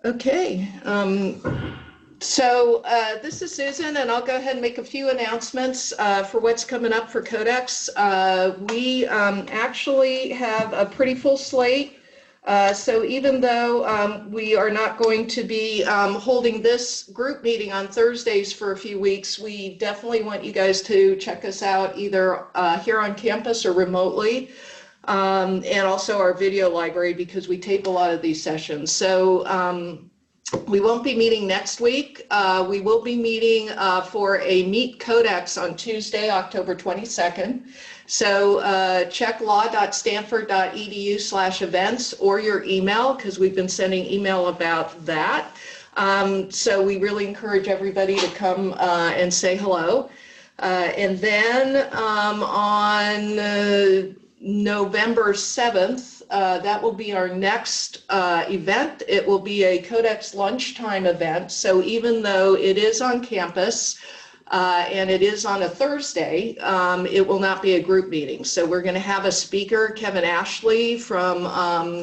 Okay. This is Susan, and I'll go ahead and make a few announcements for what's coming up for Codex. We actually have a pretty full slate. So even though we are not going to be holding this group meeting on Thursdays for a few weeks, we definitely want you guys to check us out either here on campus or remotely. And also our video library, because we tape a lot of these sessions. So we won't be meeting next week. We will be meeting for a Meet Codex on Tuesday, October 22nd. So check law.stanford.edu/events or your email, because we've been sending email about that. So we really encourage everybody to come and say hello. And then on November 7th, that will be our next event. It will be a Codex lunchtime event. So even though it is on campus and it is on a Thursday, it will not be a group meeting. So we're going to have a speaker, Kevin Ashley from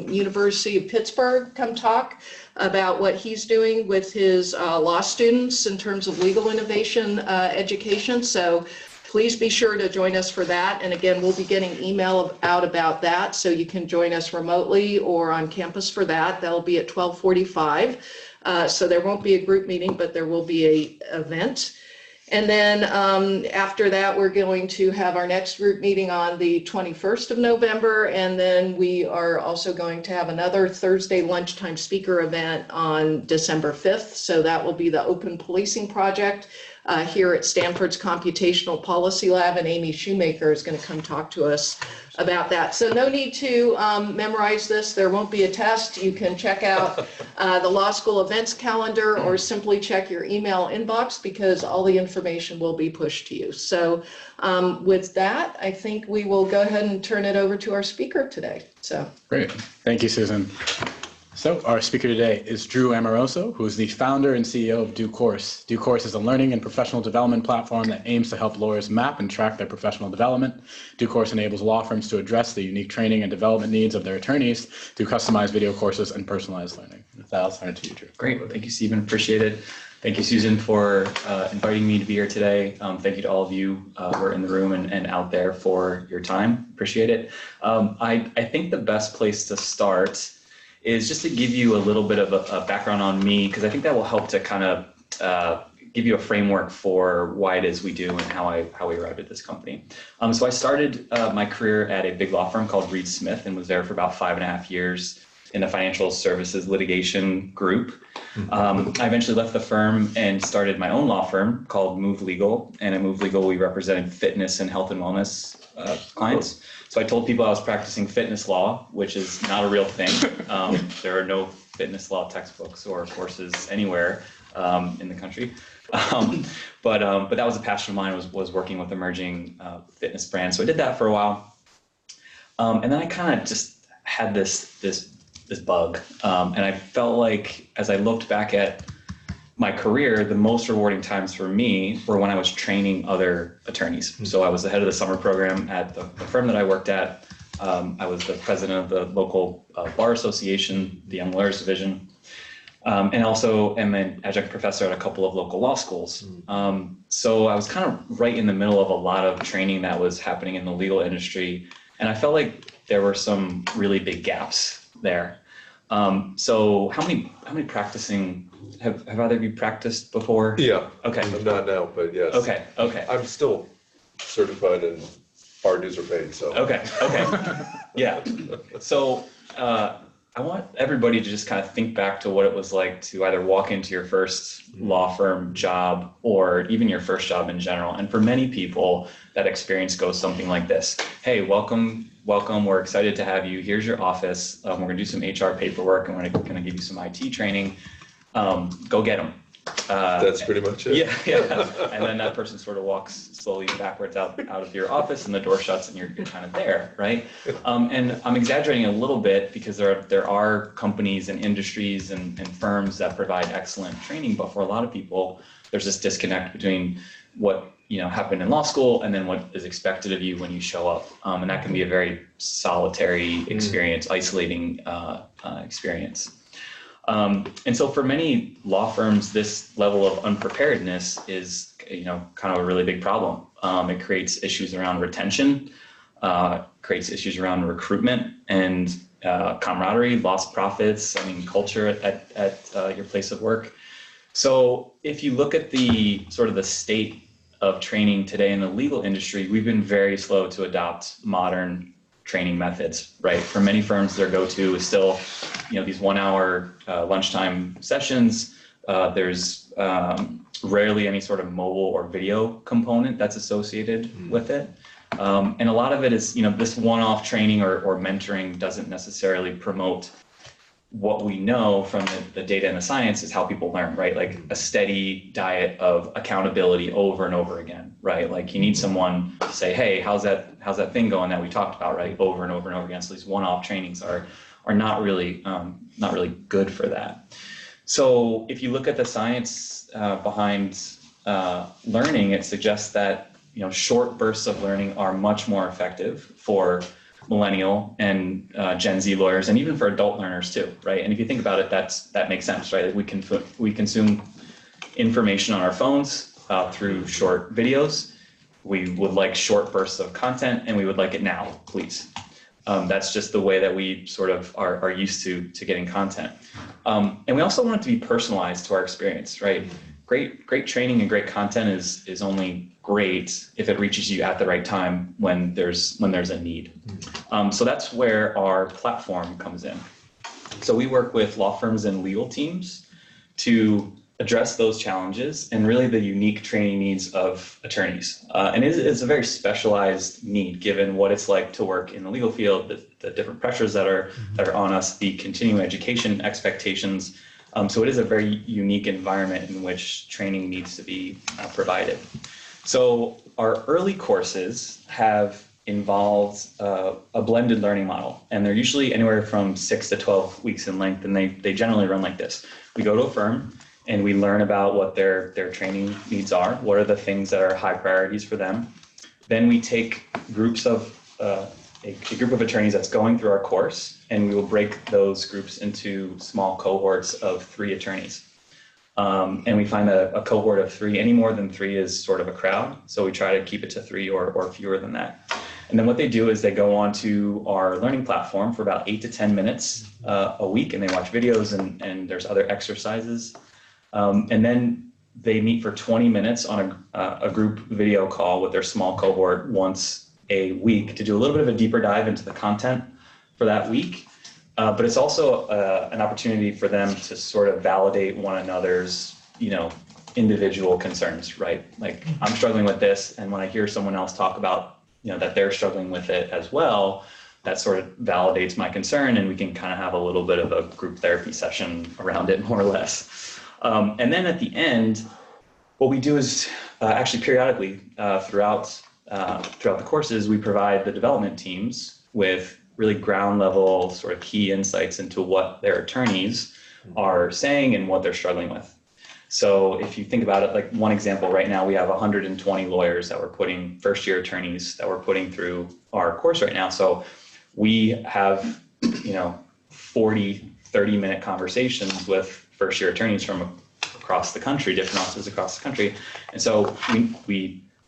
University of Pittsburgh, come talk about what he's doing with his law students in terms of legal innovation education. So please be sure to join us for that. And again, we'll be getting email out about that, so you can join us remotely or on campus for that. That'll be at 12:45. So there won't be a group meeting, but there will be an event. And then after that, we're going to have our next group meeting on the 21st of November. And then we are also going to have another Thursday lunchtime speaker event on December 5th. So that will be the Open Policing Project here at Stanford's Computational Policy Lab, and Amy Shoemaker is going to come talk to us about that. So no need to memorize this. There won't be a test. You can check out the law school events calendar or simply check your email inbox, because all the information will be pushed to you. So with that, I think we will go ahead and turn it over to our speaker today. So great. Thank you, Susan. So our speaker today is Drew Amoroso, who is the founder and CEO of DoCourse. DoCourse is a learning and professional development platform that aims to help lawyers map and track their professional development. DoCourse enables law firms to address the unique training and development needs of their attorneys through customized video courses and personalized learning. With that, I'll turn it to you, Drew. Great. Thank you, Stephen. Appreciate it. Thank you, Susan, for inviting me to be here today. Thank you to all of you who are in the room and out there for your time. Appreciate it. I think the best place to start is just to give you a little bit of a background on me, because I think that will help to kind of give you a framework for why it is we do and how we arrived at this company. So I started my career at a big law firm called Reed Smith and was there for about 5.5 years in the financial services litigation group. I eventually left the firm and started my own law firm called Move Legal. And at Move Legal, we represented fitness and health and wellness clients. So I told people I was practicing fitness law, which is not a real thing. There are no fitness law textbooks or courses anywhere in the country. But that was a passion of mine, was working with emerging fitness brands. So I did that for a while. And then I kind of just had this bug. And I felt like, as I looked back at my career, the most rewarding times for me were when I was training other attorneys. So I was the head of the summer program at the firm that I worked at. I was the president of the local bar association, the Young Lawyers Division, and also am an adjunct professor at a couple of local law schools. So I was kind of right in the middle of a lot of training that was happening in the legal industry. And I felt like there were some really big gaps there. So how many practicing have either of you practiced before? Yeah. Okay. I'm not now, but yes. Okay. I'm still certified and our dues are paid, so. Okay. Yeah. So I want everybody to just kind of think back to what it was like to either walk into your first law firm job or even your first job in general. And for many people, that experience goes something like this. Hey, welcome. We're excited to have you. Here's your office. We're going to do some HR paperwork and we're going to give you some IT training. Go get them. That's pretty much it. Yeah. And then that person sort of walks slowly backwards out of your office and the door shuts and you're kind of there, right? And I'm exaggerating a little bit because there are companies and industries and firms that provide excellent training, but for a lot of people, there's this disconnect between what happened in law school and then what is expected of you when you show up. And that can be a very solitary experience, isolating experience. And so for many law firms, this level of unpreparedness is, kind of a really big problem. It creates issues around retention, creates issues around recruitment and camaraderie, lost profits, culture at your place of work. So if you look at the sort of the state of training today in the legal industry, we've been very slow to adopt modern training methods, right? For many firms, their go-to is still, these 1 hour lunchtime sessions. There's rarely any sort of mobile or video component that's associated with it. And a lot of it is, this one-off training or mentoring doesn't necessarily promote what we know from the data and the science is how people learn, right? Like a steady diet of accountability over and over again, right? Like you need someone to say, hey, how's that thing going that we talked about, right? Over and over and over again. So these one-off trainings are not really good for that. So if you look at the science behind learning, it suggests that short bursts of learning are much more effective for millennial and Gen Z lawyers, and even for adult learners too, right? And if you think about it, that makes sense, right? We consume information on our phones through short videos. We would like short bursts of content, and we would like it now, please. That's just the way that we sort of are used to getting content. And we also want it to be personalized to our experience, right? Great training and great content is only great if it reaches you at the right time when there's a need. So that's where our platform comes in. So we work with law firms and legal teams to address those challenges and really the unique training needs of attorneys. And it's a very specialized need given what it's like to work in the legal field, the different pressures that are on us, the continuing education expectations. So it is a very unique environment in which training needs to be provided. So our early courses have involved a blended learning model, and they're usually anywhere from 6 to 12 weeks in length, and they generally run like this. We go to a firm and we learn about what their training needs are, what are the things that are high priorities for them. Then we take groups of a group of attorneys that's going through our course, and we will break those groups into small cohorts of 3 attorneys. And we find that a cohort of 3, any more than 3 is sort of a crowd. So we try to keep it to 3 or fewer than that. And then what they do is they go on to our learning platform for about 8 to 10 minutes a week, and they watch videos and there's other exercises. And then they meet for 20 minutes on a group video call with their small cohort once a week to do a little bit of a deeper dive into the content for that week. But it's also an opportunity for them to sort of validate one another's, individual concerns, right? Like I'm struggling with this, and when I hear someone else talk about, that they're struggling with it as well, that sort of validates my concern, and we can kind of have a little bit of a group therapy session around it, more or less. And then at the end, what we do is actually periodically throughout the courses, we provide the development teams with really ground level sort of key insights into what their attorneys are saying and what they're struggling with. So if you think about it, like one example right now, we have 120 lawyers that we're putting, first year attorneys that we're putting through our course right now. So we have, 40, 30-minute conversations with first year attorneys from across the country, different offices across the country. And so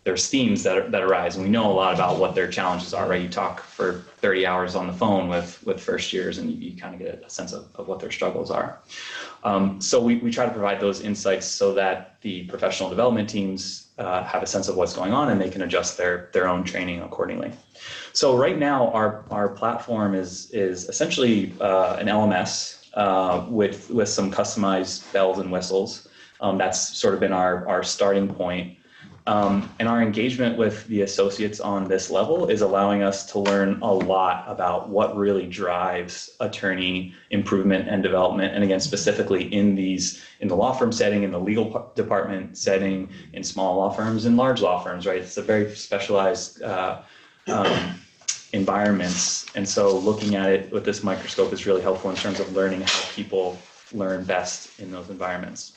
there's themes that arise, and we know a lot about what their challenges are, right? You talk for 30 hours on the phone with first years, and you kind of get a sense of what their struggles are. So we try to provide those insights so that the professional development teams have a sense of what's going on, and they can adjust their own training accordingly. So right now, our platform is essentially an LMS with some customized bells and whistles. That's sort of been our starting point. And our engagement with the associates on this level is allowing us to learn a lot about what really drives attorney improvement and development. And again, specifically in the law firm setting, in the legal department setting, in small law firms and large law firms, right? It's a very specialized environments. And so looking at it with this microscope is really helpful in terms of learning how people learn best in those environments.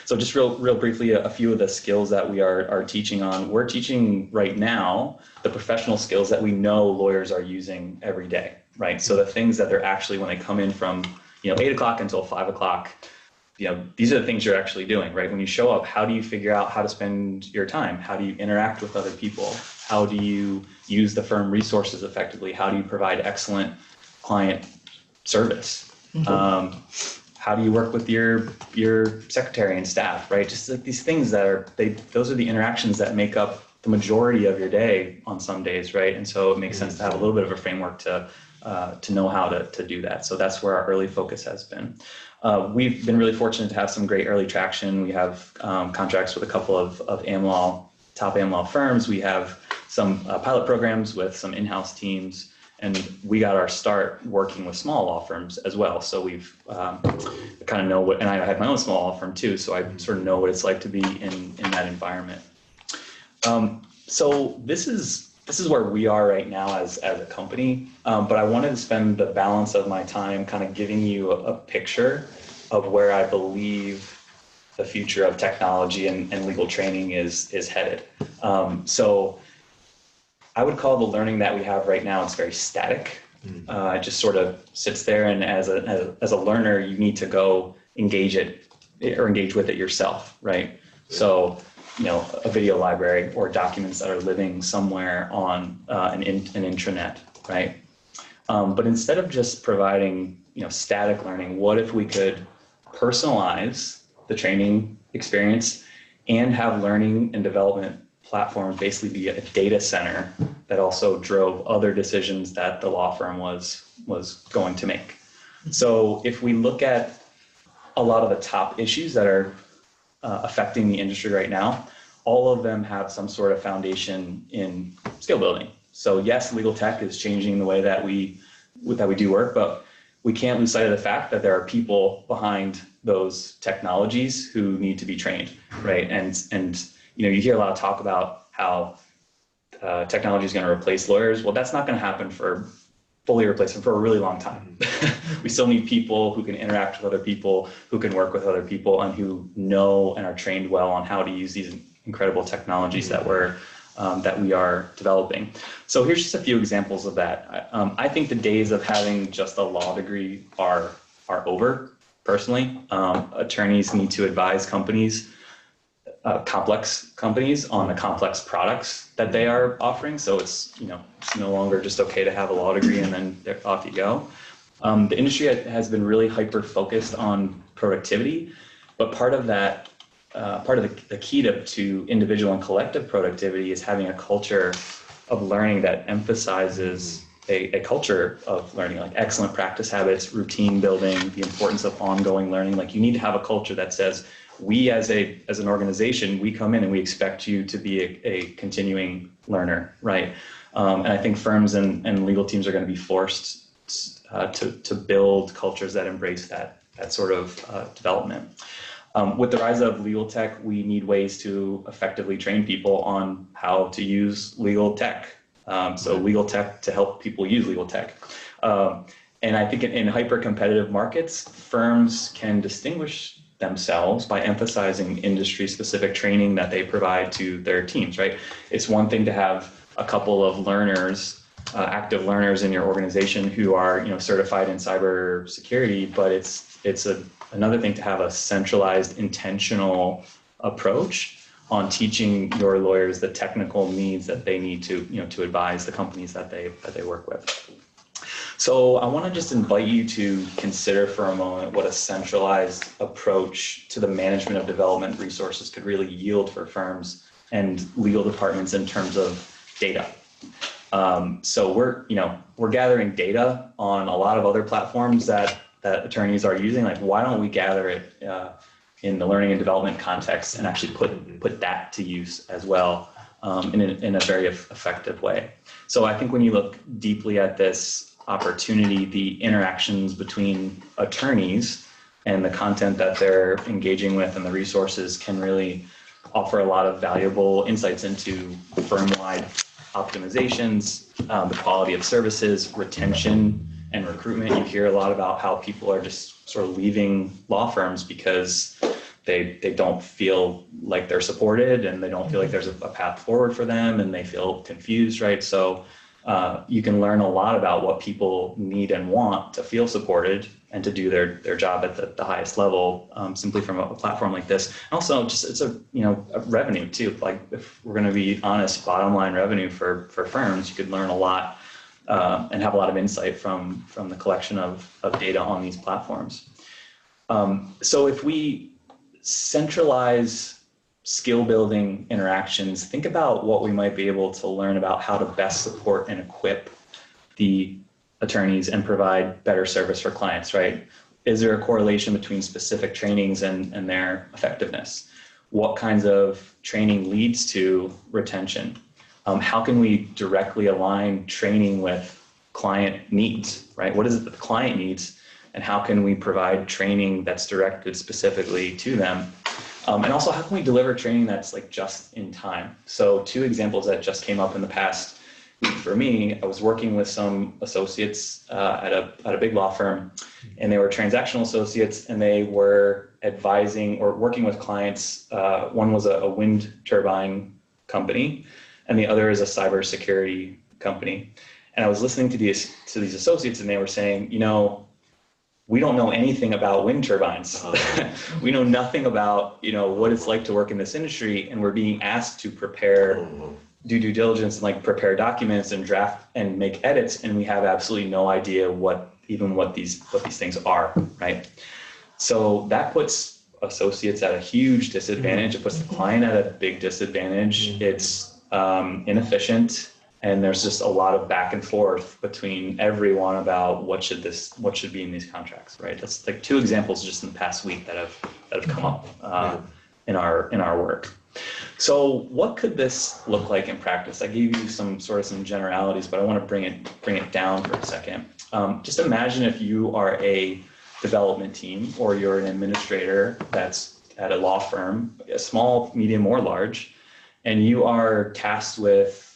So just real briefly, a few of the skills that we are teaching on. We're teaching right now the professional skills that we know lawyers are using every day, right? So the things that they're actually, when they come in from 8 o'clock until 5 o'clock, these are the things you're actually doing, right? When you show up, how do you figure out how to spend your time? How do you interact with other people? How do you use the firm resources effectively? How do you provide excellent client service? How do you work with your secretary and staff, right? Just like these things those are the interactions that make up the majority of your day on some days, right? And so it makes sense to have a little bit of a framework to know how to do that. So that's where our early focus has been. We've been really fortunate to have some great early traction. We have contracts with a couple of top AmLaw firms. We have some pilot programs with some in-house teams, and we got our start working with small law firms as well. So we've kind of know what, and I had my own small law firm too, so I sort of know what it's like to be in that environment. So this is where we are right now as a company, but I wanted to spend the balance of my time kind of giving you a picture of where I believe the future of technology and legal training is headed. So I would call the learning that we have right now, it's very static. It just sort of sits there, and as a learner, you need to go engage with it yourself, right? So a video library or documents that are living somewhere on an intranet, right? But instead of just providing static learning, what if we could personalize the training experience and have learning and development platforms basically be a data center that also drove other decisions that the law firm was going to make? So if we look at a lot of the top issues that are affecting the industry right now, all of them have some sort of foundation in skill building. So yes, legal tech is changing the way that we do work, but we can't lose sight of the fact that there are people behind those technologies who need to be trained, right? And you hear a lot of talk about how technology is going to replace lawyers. Well, that's not going to fully replace them for a really long time. We still need people who can interact with other people, who can work with other people, and who know and are trained well on how to use these incredible technologies that we are developing. So here's just a few examples of that. I think the days of having just a law degree are over, personally. Attorneys need to advise companies, complex companies, on the complex products that they are offering. So it's no longer just okay to have a law degree and then off you go. The industry has been really hyper focused on productivity, but part of the key to individual and collective productivity is having a culture of learning that emphasizes a culture of learning, like excellent practice habits, routine building, the importance of ongoing learning. Like you need to have a culture that says, we as an organization, we come in and we expect you to be a continuing learner, right? And I think firms and legal teams are going to be forced to build cultures that embrace that sort of development. With the rise of legal tech, we need ways to effectively train people on how to use legal tech. So legal tech to help people use legal tech. And I think in hyper-competitive markets, firms can distinguish themselves by emphasizing industry-specific training that they provide to their teams, right? It's one thing to have a couple of learners, active learners in your organization who are certified in cybersecurity, but it's another thing to have a centralized, intentional approach on teaching your lawyers the technical needs that they need to advise the companies that they work with. So I want to just invite you to consider for a moment what a centralized approach to the management of development resources could really yield for firms and legal departments in terms of data. So we're gathering data on a lot of other platforms that attorneys are using. Like, why don't we gather it in the learning and development context and actually put that to use as well in a very effective way. So I think when you look deeply at this opportunity, the interactions between attorneys and the content that they're engaging with and the resources can really offer a lot of valuable insights into firm-wide optimizations, the quality of services, retention, and recruitment. You hear a lot about how people are just sort of leaving law firms because they don't feel like they're supported and they don't feel like there's a path forward for them and they feel confused, right? So you can learn a lot about what people need and want to feel supported and to do their job at the highest level, simply from a platform like this. And also, just it's a revenue too. Like, if we're going to be honest, bottom line revenue for firms, you could learn a lot and have a lot of insight from the collection of data on these platforms. So if we centralize skill building interactions, think about what we might be able to learn about how to best support and equip the attorneys and provide better service for clients, right? Is there a correlation between specific trainings and their effectiveness? What kinds of training leads to retention? How can we directly align training with client needs, right? What is it that the client needs, and how can we provide training that's directed specifically to them? And also, how can we deliver training that's like just in time? So 2 examples that just came up in the past week for me. I was working with some associates at a big law firm, and they were transactional associates, and they were advising or working with clients. One was a wind turbine company, and the other is a cybersecurity company. And I was listening to these associates, and they were saying, we don't know anything about wind turbines. We know nothing about, what it's like to work in this industry, and we're being asked to prepare, do due diligence, and like prepare documents and draft and make edits, and we have absolutely no idea what these things are, right? So that puts associates at a huge disadvantage. It puts the client at a big disadvantage. It's inefficient. And there's just a lot of back and forth between everyone about what should be in these contracts, right? That's like 2 examples just in the past week that have come up in our work. So what could this look like in practice? I gave you some generalities, but I want to bring it down for a second. Just imagine if you are a development team, or you're an administrator that's at a law firm, a small, medium, or large, and you are tasked with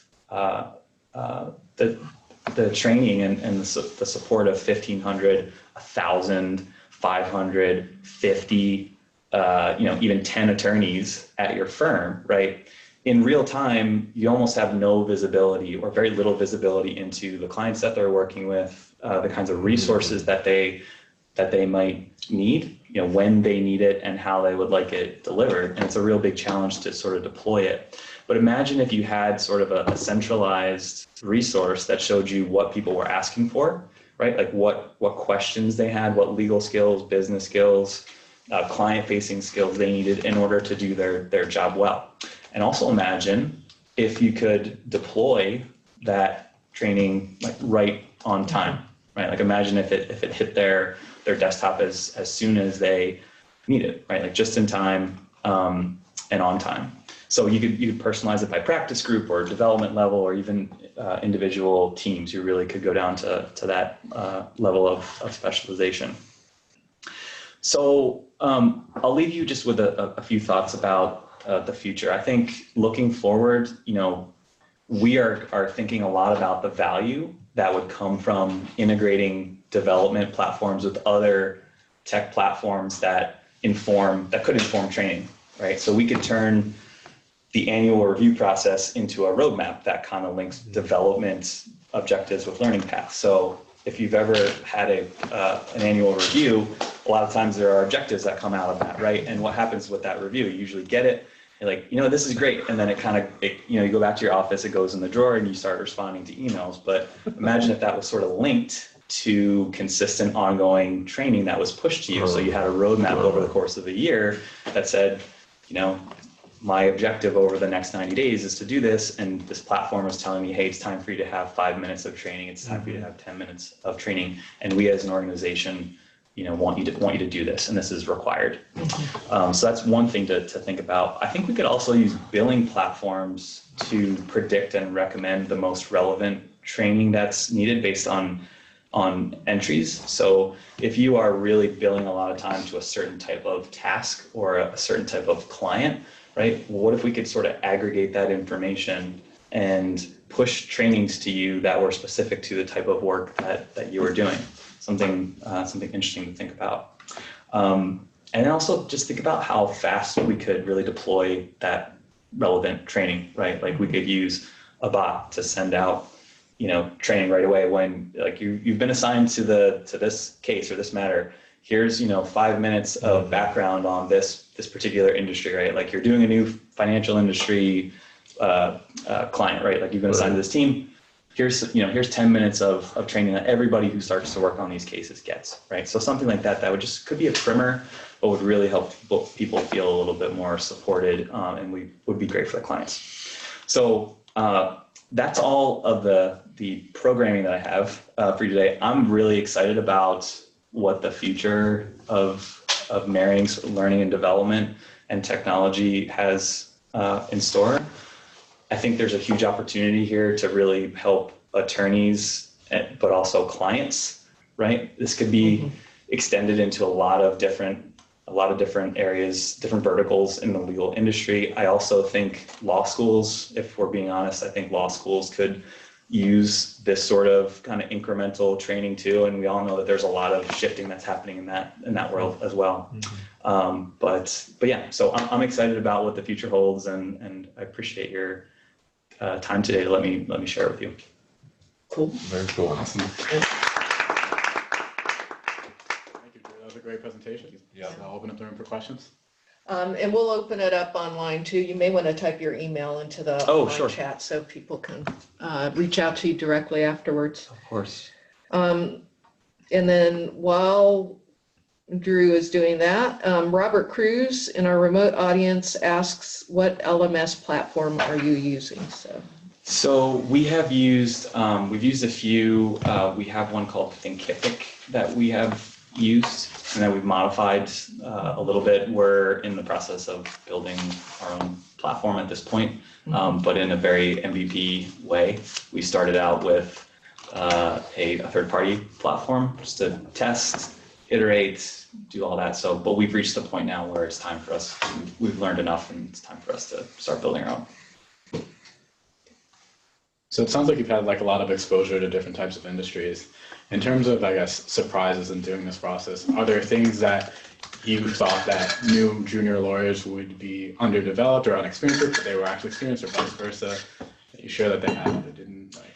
the training and the support of 1,500, 1,000, 500, 50, even 10 attorneys at your firm, right? In real time, you almost have no visibility or very little visibility into the clients that they're working with, the kinds of resources that they might need, when they need it and how they would like it delivered. And it's a real big challenge to sort of deploy it. But imagine if you had sort of a centralized resource that showed you what people were asking for, right? Like what questions they had, what legal skills, business skills, client-facing skills they needed in order to do their job well. And also imagine if you could deploy that training like right on time, right? Like imagine if it hit their desktop as soon as they need it, right? Like just in time and on time. So you could personalize it by practice group or development level, or even individual teams. You really could go down to that level of specialization. So I'll leave you just with a few thoughts about the future. I think looking forward, we are thinking a lot about the value that would come from integrating development platforms with other tech platforms that could inform training, right? So we could turn the annual review process into a roadmap that kind of links development objectives with learning paths. So if you've ever had an annual review, a lot of times there are objectives that come out of that, right? And what happens with that review? You usually get it, you're like, this is great. And then you go back to your office, it goes in the drawer, and you start responding to emails. But imagine if that was sort of linked to consistent ongoing training that was pushed to you. So you had a roadmap over the course of a year that said, my objective over the next 90 days is to do this, and this platform is telling me, hey, it's time for you to have 5 minutes of training, it's time for you to have 10 minutes of training, and we as an organization, want you to do this, and this is required. So that's one thing to think about. I think we could also use billing platforms to predict and recommend the most relevant training that's needed based on entries. So if you are really billing a lot of time to a certain type of task or a certain type of client, right? Well, what if we could sort of aggregate that information and push trainings to you that were specific to the type of work that you were doing? Something interesting to think about. And then also just think about how fast we could really deploy that relevant training, right? Like we could use a bot to send out training right away when like you've been assigned to this case or this matter. Here's 5 minutes of background on this particular industry, right? Like you're doing a new financial industry client, right? Like you've been assigned to this team. Here's 10 minutes of training that everybody who starts to work on these cases gets, right? So something like that would could be a primer, but would really help people feel a little bit more supported, and we would be great for the clients. So that's all of the programming that I have for you today. I'm really excited about what the future of marrying learning and development and technology has in store. I think there's a huge opportunity here to really help attorneys, but also clients, right? This could be extended into a lot of different areas, different verticals in the legal industry. I also think law schools, if we're being honest, I think law schools could use this sort of kind of incremental training too. And we all know that there's a lot of shifting that's happening in that world as well. But yeah, so I'm excited about what the future holds, and I appreciate your time today to let me share it with you. Cool. Very cool. Awesome. Thank you, Drew. That was a great presentation. Yeah. So I'll open up the room for questions. And we'll open it up online too. You may want to type your email into the online chat so people can reach out to you directly afterwards. Of course. And then while Drew is doing that, Robert Cruz in our remote audience asks, what LMS platform are you using? So we have used, we've used a few. We have one called Thinkific that we have used and that we've modified a little bit. We're in the process of building our own platform at this point, but in a very MVP way. We started out with a third-party platform just to test, iterate, do all that. So, but we've reached the point now where it's time for us. We've learned enough, and it's time for us to start building our own. So it sounds like you've had like a lot of exposure to different types of industries. In terms of, I guess, surprises in doing this process, are there things that you thought that new junior lawyers would be underdeveloped or unexperienced with, but they were actually experienced, or vice versa, that you share that they had but didn't like?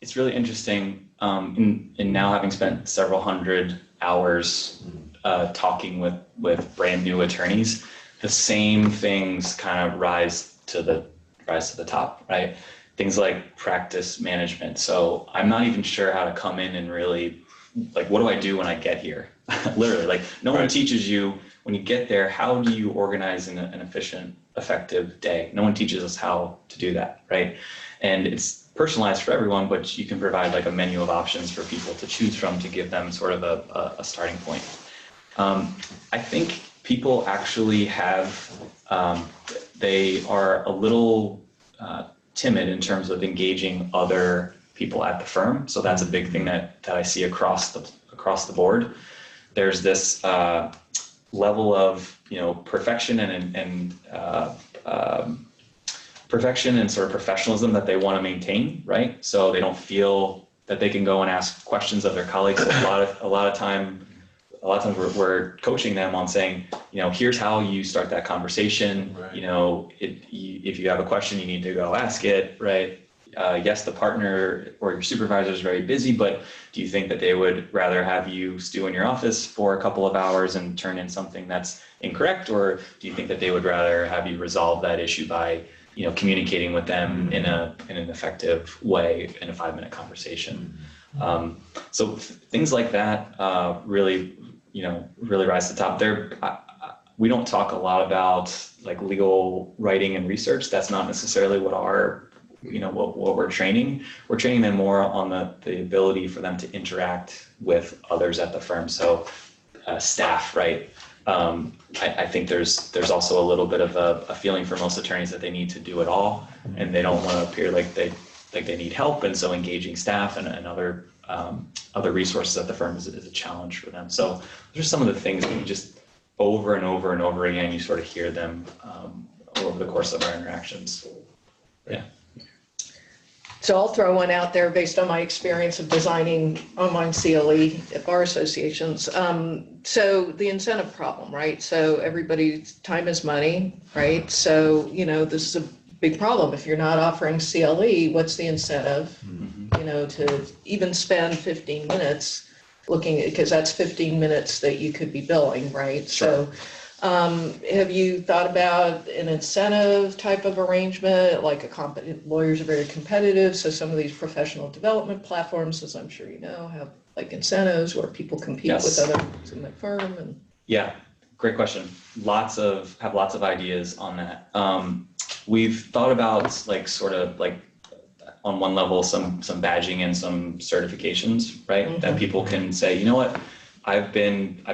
It's really interesting in now having spent several hundred hours talking with brand new attorneys, the same things kind of rise to the top, right? Things like practice management. So I'm not even sure how to come in and really, like, what do I do when I get here? Literally, like no one teaches you when you get there, how do you organize an efficient, effective day? No one teaches us how to do that, right? And it's personalized for everyone, but you can provide like a menu of options for people to choose from to give them sort of a starting point. I think people actually have, they are a little timid in terms of engaging other people at the firm. So that's a big thing that I see across the board. There's this level of perfection and perfection and sort of professionalism that they want to maintain, right? So they don't feel that they can go and ask questions of their colleagues. A lot of times we're coaching them on saying, here's how you start that conversation. Right. If you have a question, you need to go ask it, right? Yes, the partner or your supervisor is very busy, but do you think that they would rather have you stew in your office for a couple of hours and turn in something that's incorrect? Or do you think that they would rather have you resolve that issue by, communicating with them in an effective way in a 5-minute conversation? So things like that really rise to the top. We don't talk a lot about like legal writing and research. That's not necessarily what what we're training. We're training them more on the ability for them to interact with others at the firm. So staff, right? I think there's also a little bit of a feeling for most attorneys that they need to do it all, and they don't want to appear like they need help. And so engaging staff and other resources at the firm is a challenge for them. So there's some of the things that you just over and over and over again, you sort of hear them over the course of our interactions. Yeah. So I'll throw one out there based on my experience of designing online CLE at bar associations. So the incentive problem, right? So everybody's time is money, right? So, this is a big problem. If you're not offering CLE, what's the incentive to even spend 15 minutes looking at, because that's 15 minutes that you could be billing, right? Sure. So have you thought about an incentive type of arrangement? Like lawyers are very competitive, so some of these professional development platforms, as I'm sure you know, have like incentives where people compete with others in the firm. And yeah, great question. Have lots of ideas on that. We've thought about like sort of like on one level some badging and some certifications, right? That people can say, you know what, I've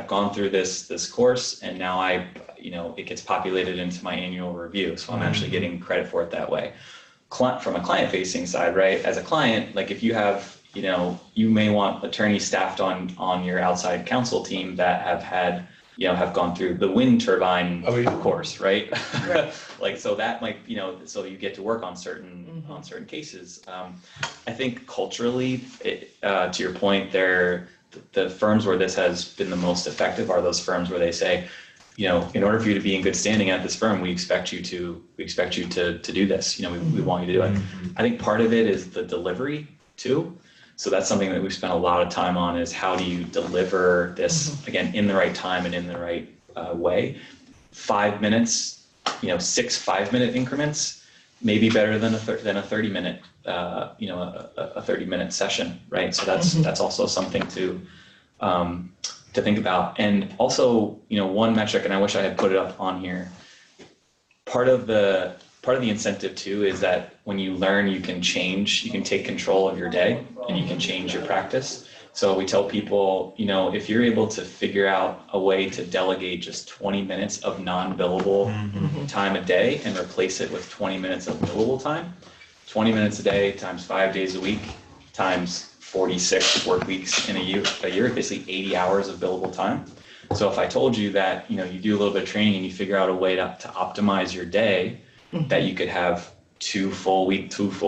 gone through this course, and now it gets populated into my annual review. So I'm actually getting credit for it that way. From a client facing side, right? As a client, like if you have, you may want attorneys staffed on your outside counsel team that have had, have gone through the wind turbine course, right? Like, so that might, so you get to work on certain cases. I think culturally, to your point, the firms where this has been the most effective are those firms where they say, in order for you to be in good standing at this firm, we expect you to do this. We want you to do it. I think part of it is the delivery too. So that's something that we've spent a lot of time on, is how do you deliver this, again, in the right time and in the right way. 5 minutes, 6 5-minute increments may be better than a 30-minute, a 30-minute session, right? So that's also something to think about. And also, one metric, and I wish I had put it up on here, part of the incentive too is that when you learn, you can take control of your day and you can change your practice. So we tell people, if you're able to figure out a way to delegate just 20 minutes of non-billable time a day and replace it with 20 minutes of billable time, 20 minutes a day times 5 days a week times 46 work weeks in a year, basically 80 hours of billable time. So if I told you that, you do a little bit of training and you figure out a way to optimize your day, that you could have 2 full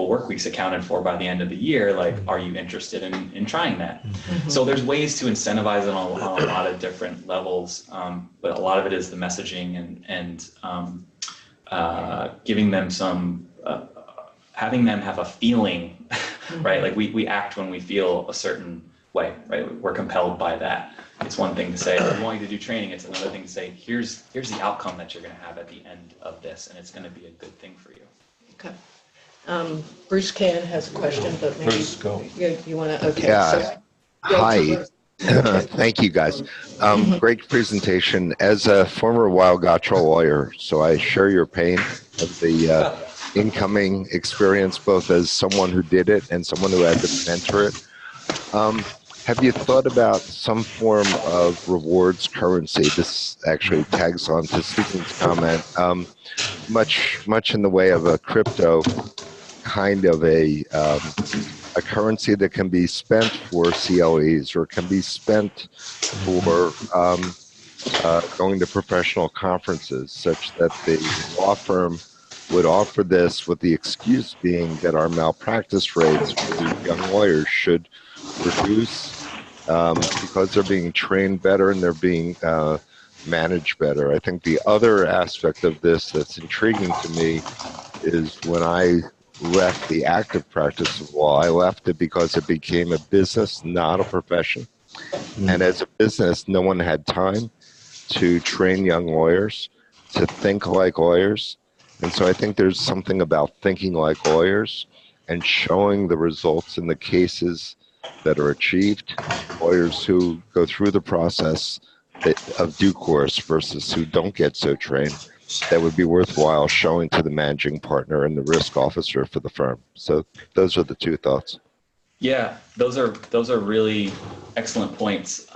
work weeks accounted for by the end of the year, like, are you interested in trying that? So there's ways to incentivize it on a lot of different levels, but a lot of it is the messaging and giving them some, having them have a feeling, right? Like we act when we feel a certain way, right? We're compelled by that. It's one thing to say, I want you to do training. It's another thing to say, here's the outcome that you're going to have at the end of this, and it's going to be a good thing for you. Okay. Bruce Can has a question, but maybe Bruce, go. you want to, okay. Yeah. So, Hi. Thank you, guys. Great presentation. As a former Weill Gottrell lawyer, so I share your pain of the incoming experience, both as someone who did it and someone who had to mentor it. Have you thought about some form of rewards currency? This actually tags on to Stephen's comment. Much in the way of a crypto kind of a currency that can be spent for CLEs or can be spent for going to professional conferences, such that the law firm would offer this with the excuse being that our malpractice rates for young lawyers should reduce because they're being trained better and they're being managed better. I think the other aspect of this that's intriguing to me is when I left the active practice of law, I left it because it became a business, not a profession. And as a business, no one had time to train young lawyers to think like lawyers. And so I think there's something about thinking like lawyers and showing the results in the cases that are achieved, lawyers who go through the process of due course versus who don't get so trained, that would be worthwhile showing to the managing partner and the risk officer for the firm. So those are the two thoughts. Yeah, those are really excellent points.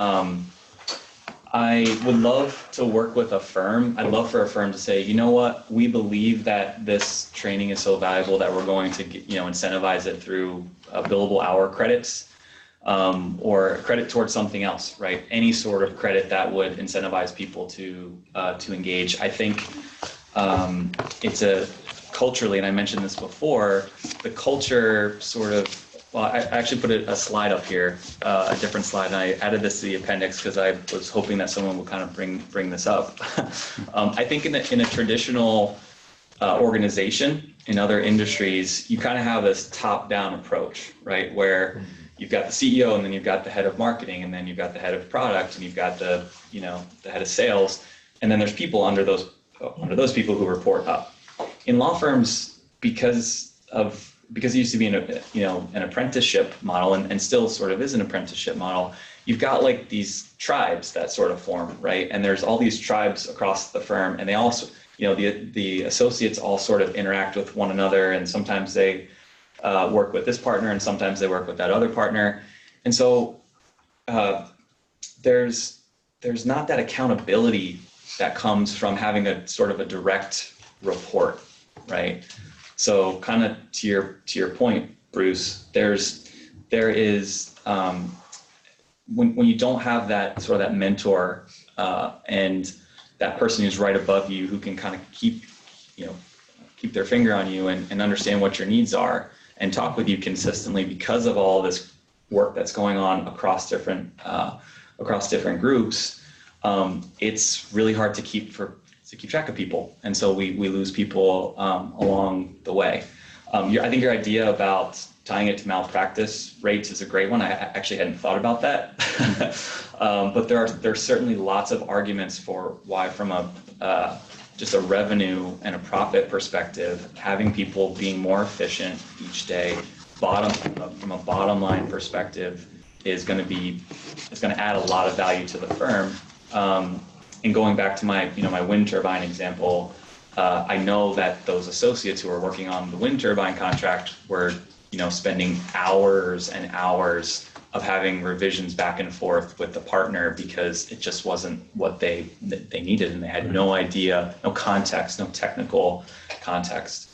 I would love to work with a firm. I'd love for a firm to say, you know what, we believe that this training is so valuable that we're going to incentivize it through billable hour credits. Or credit towards something else, right? Any sort of credit that would incentivize people to engage. I think it's culturally, and I mentioned this before, the culture sort of, well, I actually put a slide up here, a different slide, and I added this to the appendix because I was hoping that someone would kind of bring this up. I think in a traditional organization in other industries, you kind of have this top-down approach, right? Where you've got the CEO, and then you've got the head of marketing, and then you've got the head of product, and you've got the head of sales, and then there's people under those people who report up. In law firms, because it used to be an apprenticeship model, and still sort of is an apprenticeship model, you've got like these tribes that sort of form, right? And there's all these tribes across the firm, and they also, the associates all sort of interact with one another, and sometimes they work with this partner, and sometimes they work with that other partner. And so there's not that accountability that comes from having a sort of a direct report, right? So kind of to your point, Bruce, there is when you don't have that sort of that mentor and that person who's right above you, who can kind of keep their finger on you and understand what your needs are and talk with you consistently, because of all this work that's going on across different groups, it's really hard to keep track of people, and so we lose people along the way. I think your idea about tying it to malpractice rates is a great one. I actually hadn't thought about that, but there's certainly lots of arguments for why, from just a revenue and a profit perspective, having people being more efficient each day, from a bottom line perspective, is going to add a lot of value to the firm. And going back to my wind turbine example, I know that those associates who are working on the wind turbine contract were spending hours and hours of having revisions back and forth with the partner, because it just wasn't what they needed, and they had no idea, no context, no technical context.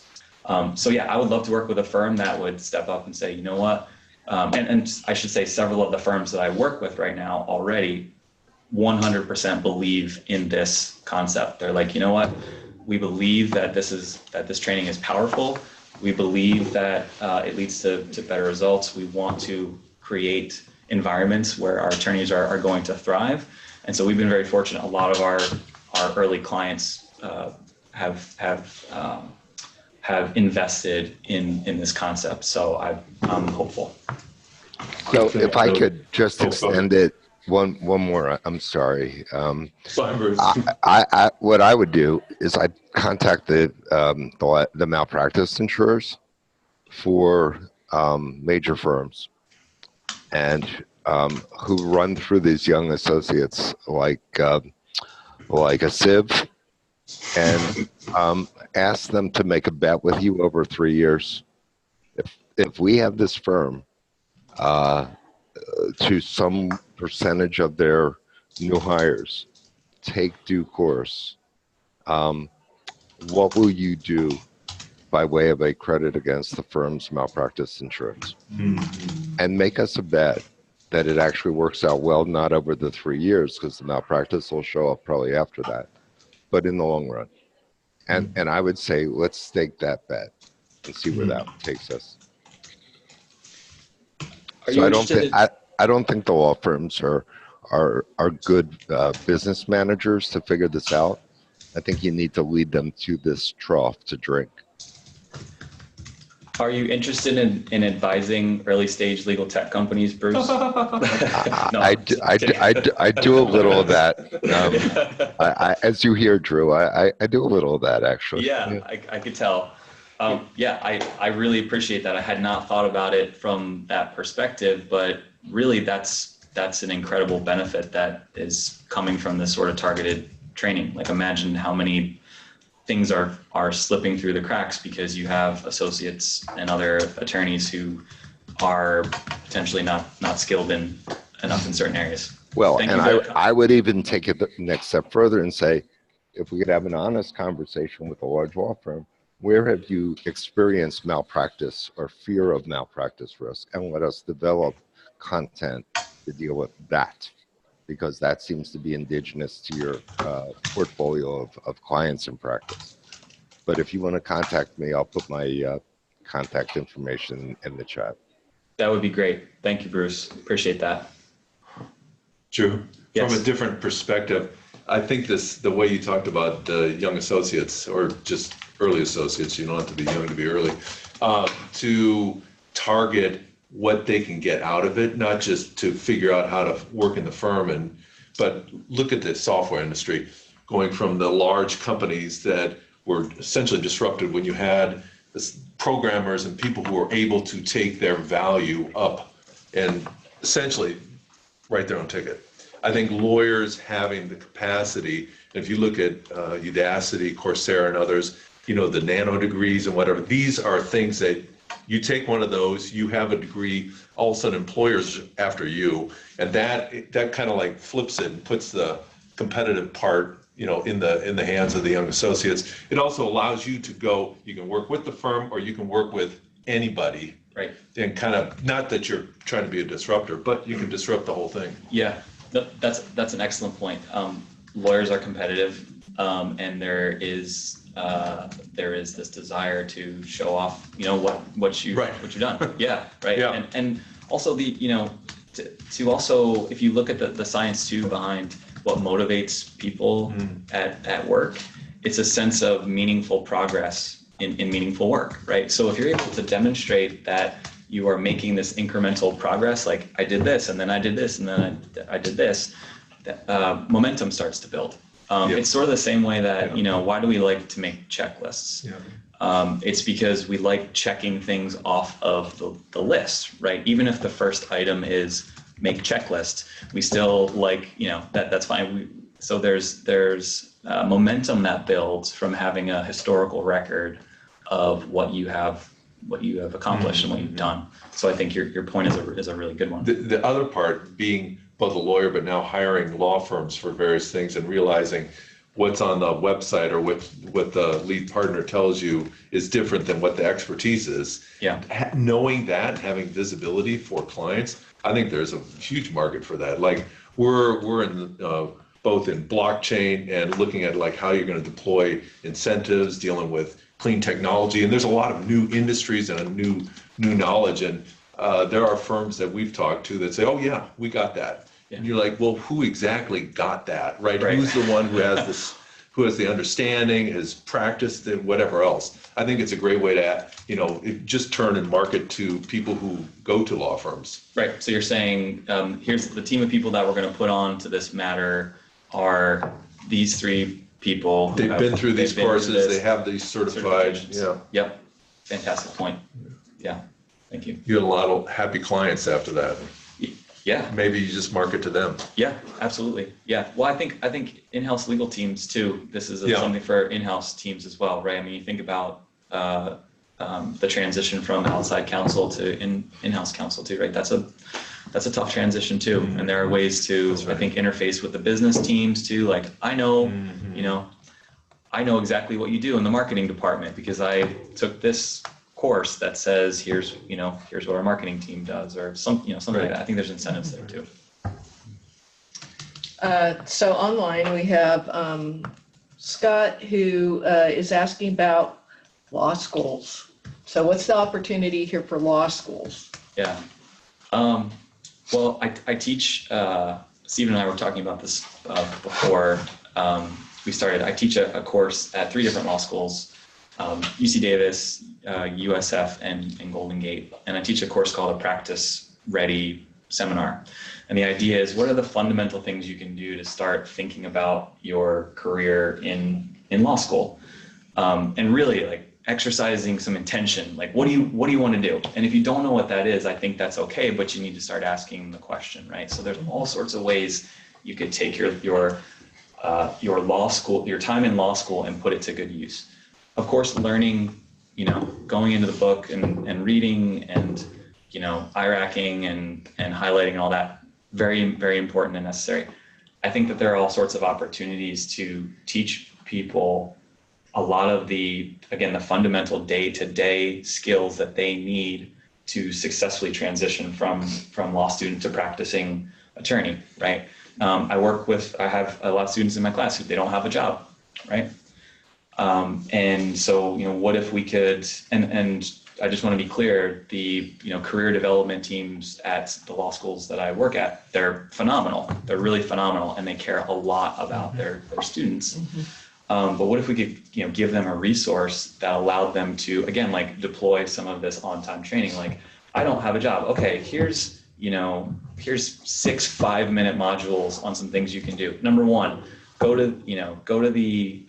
So yeah, I would love to work with a firm that would step up and say, you know what, and I should say several of the firms that I work with right now already 100% believe in this concept. They're like, you know what, we believe that this training is powerful. We believe that it leads to better results. We want to create environments where our attorneys are going to thrive. And so we've been very fortunate. A lot of our early clients have invested in this concept. So I'm hopeful. So if I could just extend it one more, I'm sorry. Fine, Bruce. I what I would do is I'd contact the malpractice insurers for major firms, and who run through these young associates like a sieve, and ask them to make a bet with you over 3 years. If we have this firm to some percentage of their new hires take due course, what will you do by way of a credit against the firm's malpractice insurance? And make us a bet that it actually works out well, not over the 3 years, because the malpractice will show up probably after that, but in the long run. And I would say, let's stake that bet and see where that takes us. So I don't think the law firms are good business managers to figure this out. I think you need to lead them to this trough to drink. Are you interested in advising early stage legal tech companies, Bruce? No, I do a little of that. As you hear, Drew, I do a little of that, actually. Yeah. I could tell. I really appreciate that. I had not thought about it from that perspective, but really that's an incredible benefit that is coming from this sort of targeted training. Like, imagine how many things are slipping through the cracks because you have associates and other attorneys who are potentially not skilled enough in certain areas. Well, and I would even take it the next step further and say, if we could have an honest conversation with a large law firm, where have you experienced malpractice or fear of malpractice risk, and let us develop content to deal with that, because that seems to be indigenous to your portfolio of clients in practice. But if you want to contact me, I'll put my contact information in the chat. That would be great. Thank you, Bruce. Appreciate that. Drew, Yes. from a different perspective, I think the way you talked about the young associates, or just early associates, you don't have to be young to be early, to target what they can get out of it, not just to figure out how to work in the firm, but look at the software industry, going from the large companies that were essentially disrupted when you had programmers and people who were able to take their value up and essentially write their own ticket. I think lawyers having the capacity, if you look at Udacity, Coursera, and others, the nano degrees and whatever, these are things that you take one of those, you have a degree, all of a sudden employers after you, and that kind of like flips it and puts the competitive part, in the hands of the young associates. It also allows you to go, you can work with the firm or you can work with anybody. Right. And kind of, not that you're trying to be a disruptor, but you can disrupt the whole thing. Yeah, that's an excellent point. Lawyers are competitive, and there is this desire to show off, what you've done. Yeah, right. Yeah. And also to also, if you look at the science too behind what motivates people at work, it's a sense of meaningful progress in meaningful work, right? So if you're able to demonstrate that you are making this incremental progress, like I did this, and then I did this, and then I did this, momentum starts to build. It's sort of the same way that, why do we like to make checklists? Yeah. It's because we like checking things off of the list, right? Even if the first item is make checklist, we still like, that's fine. So there's momentum that builds from having a historical record of what you have accomplished and what you've done. So I think your point is a really good one. The other part being both a lawyer, but now hiring law firms for various things and realizing what's on the website or what the lead partner tells you is different than what the expertise is. Yeah. Knowing that, having visibility for clients, I think there's a huge market for that. Like we're in both in blockchain and looking at like how you're going to deploy incentives, dealing with clean technology, and there's a lot of new industries and a new knowledge, and there are firms that we've talked to that say, oh yeah, we got that. Yeah. And you're like, well, who exactly got that, right? Who's the one who has this, who has the understanding, has practiced it, whatever else. I think it's a great way to, just turn and market to people who go to law firms. Right, so you're saying, here's the team of people that we're going to put on to this matter are these three people. They've been through these courses, they have these certified, yeah. Yep, fantastic point. Yeah, thank you. You had a lot of happy clients after that. Yeah. Maybe you just market to them. Yeah, absolutely. Yeah. Well, I think in-house legal teams too, this is something for in-house teams as well, right? I mean, you think about the transition from outside counsel to in-house counsel too, right? That's a tough transition too. Mm-hmm. And there are ways to, I think, interface with the business teams too. Like I know, I know exactly what you do in the marketing department because I took this course that says here's what our marketing team does, or something like that. I think there's incentives there too. So online we have Scott who is asking about law schools. So what's the opportunity here for law schools? Yeah. Well, I teach, Stephen and I were talking about this before we started. I teach a course at 3 different law schools, UC Davis, USF, and Golden Gate. And I teach a course called a Practice Ready Seminar. And the idea is, what are the fundamental things you can do to start thinking about your career in law school? And really like exercising some intention, like what do you want to do? And if you don't know what that is, I think that's okay, but you need to start asking the question, right? So there's all sorts of ways you could take your law school, your time in law school, and put it to good use. Of course, learning, going into the book and reading and, eye-racking and highlighting all that, very, very important and necessary. I think that there are all sorts of opportunities to teach people a lot of the fundamental day-to-day skills that they need to successfully transition from law student to practicing attorney, right? I have a lot of students in my class who they don't have a job, right? And so, what if we could, and I just want to be clear, the, career development teams at the law schools that I work at, they're phenomenal. They're really phenomenal, and they care a lot about their students. But what if we could, give them a resource that allowed them to, again, like deploy some of this on-time training? Like, I don't have a job. Okay, here's 6 5-minute modules on some things you can do. Number one, go to the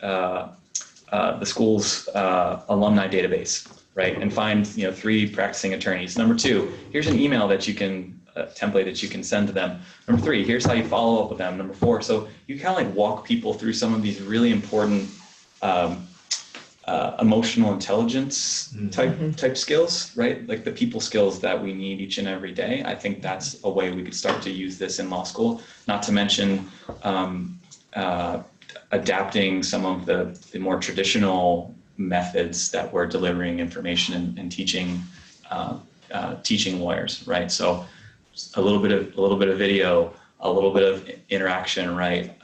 school's alumni database, right? And find, 3 practicing attorneys. Number two, here's an email that you can, template that you can send to them. Number 3, here's how you follow up with them. Number 4, so you kind of like walk people through some of these really important emotional intelligence type skills, right? Like the people skills that we need each and every day. I think that's a way we could start to use this in law school, not to mention adapting some of the more traditional methods that we're delivering information and teaching lawyers, right? So a little bit of video, a little bit of interaction, right?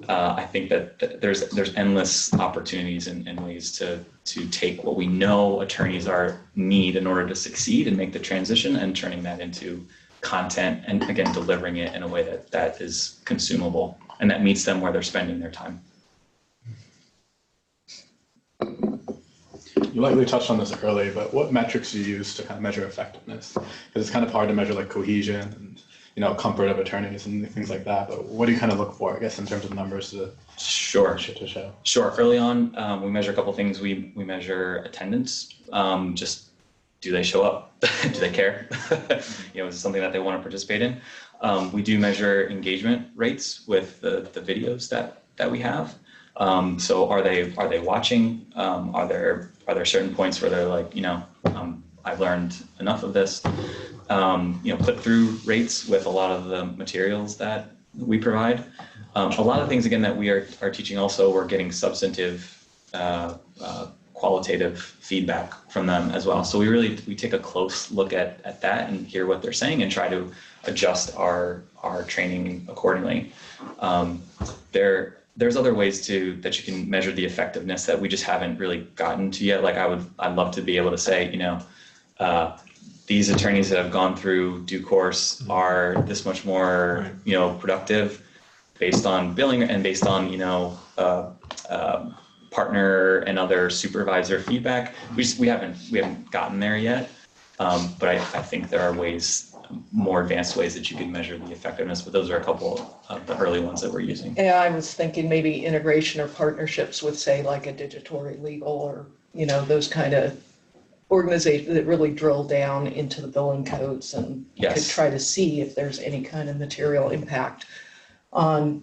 I think that there's endless opportunities and ways to take what we know attorneys need in order to succeed and make the transition, and turning that into content, and again delivering it in a way that is consumable and that meets them where they're spending their time. You lightly touched on this earlier, but what metrics do you use to kind of measure effectiveness? Because it's kind of hard to measure like cohesion and comfort of attorneys and things like that. But what do you kind of look for, I guess, in terms of numbers to show? Sure. Early on, we measure a couple things. We measure attendance. Just do they show up? Do they care? Is it something that they want to participate in? We do measure engagement rates with the videos that we have. So are they watching? Are there certain points where they're like, I've learned enough of this? Click-through rates with a lot of the materials that we provide. A lot of things, again, that we are teaching also, we're getting substantive, qualitative feedback from them as well. So we take a close look at that and hear what they're saying and try to adjust our training accordingly. There's other ways that you can measure the effectiveness that we just haven't really gotten to yet. Like I'd love to be able to say, these attorneys that have gone through due course are this much more, productive based on billing and based on, partner and other supervisor feedback. We haven't gotten there yet. But I think there are more advanced ways that you can measure the effectiveness, but those are a couple of the early ones that we're using. Yeah, I was thinking maybe integration or partnerships with, say, like a Digitory Legal or, those kind of organizations that really drill down into the billing codes and could try to see if there's any kind of material impact on,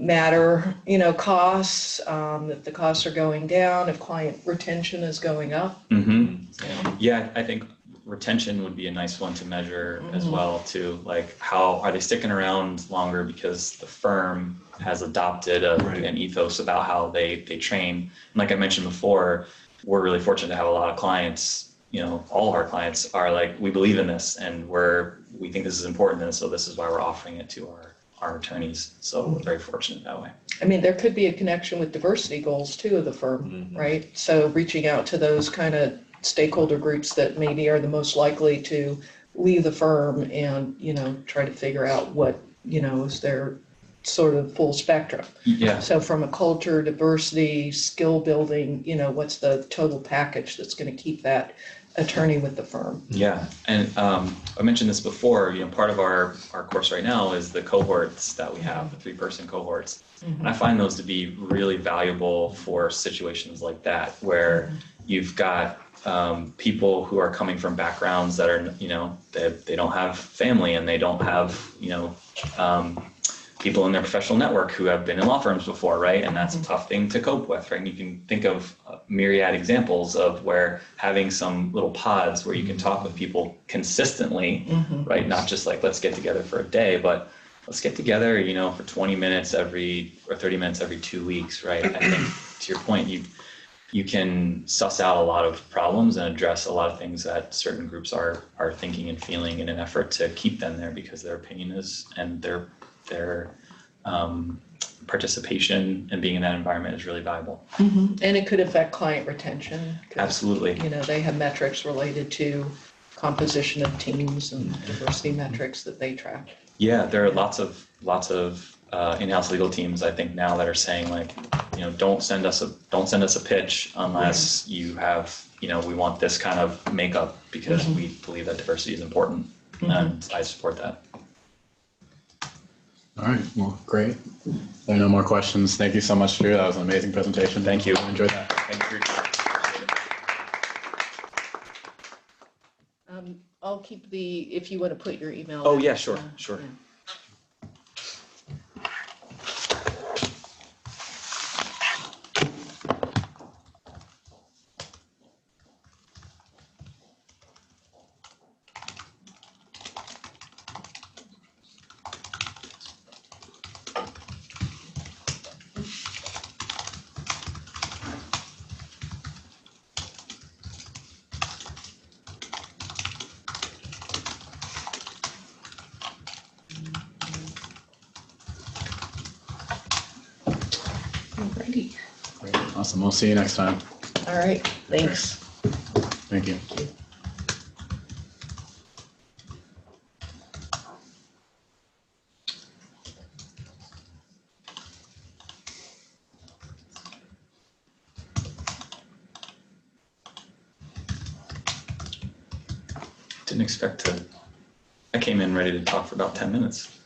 matter, costs, if the costs are going down, if client retention is going up. Mm-hmm. Yeah, I think retention would be a nice one to measure as well too. Like, how are they sticking around longer because the firm has adopted an ethos about how they train. And like I mentioned before, we're really fortunate to have a lot of clients, all of our clients are like, we believe in this and we think this is important, and so this is why we're offering it to our attorneys. So we're very fortunate that way. I mean, there could be a connection with diversity goals too of the firm, right? So reaching out to those kind of stakeholder groups that maybe are the most likely to leave the firm and, try to figure out what, is their sort of full spectrum. Yeah. So from a culture, diversity, skill building, what's the total package that's going to keep that attorney with the firm? Yeah. And I mentioned this before, part of our course right now is the cohorts that we have, the 3-person cohorts. And I find those to be really valuable for situations like that, where you've got people who are coming from backgrounds that are, they don't have family and they don't have, people in their professional network who have been in law firms before, right? And that's a tough thing to cope with, right? And you can think of myriad examples of where having some little pods where you can talk with people consistently, right? Not just like, let's get together for a day, but let's get together, for 20 minutes or 30 minutes every 2 weeks, right? I think to your point, you can suss out a lot of problems and address a lot of things that certain groups are thinking and feeling in an effort to keep them there, because their opinion is, and their participation and being in that environment is really valuable. And it could affect client retention. Absolutely. They have metrics related to composition of teams and diversity metrics that they track. Yeah, there are lots of in-house legal teams, I think now that are saying like, don't send us a pitch unless you have, we want this kind of makeup because we believe that diversity is important, and I support that. All right, well, great. There are no more questions. Thank you so much, Drew. That was an amazing presentation. Thank you. I enjoyed that. Thank you for your time. I'll keep if you want to put your email. Oh in. yeah, sure. Yeah. Alrighty. Great. Awesome. We'll see you next time. All right. Thanks. Thank you. Didn't expect to. I came in ready to talk for about 10 minutes.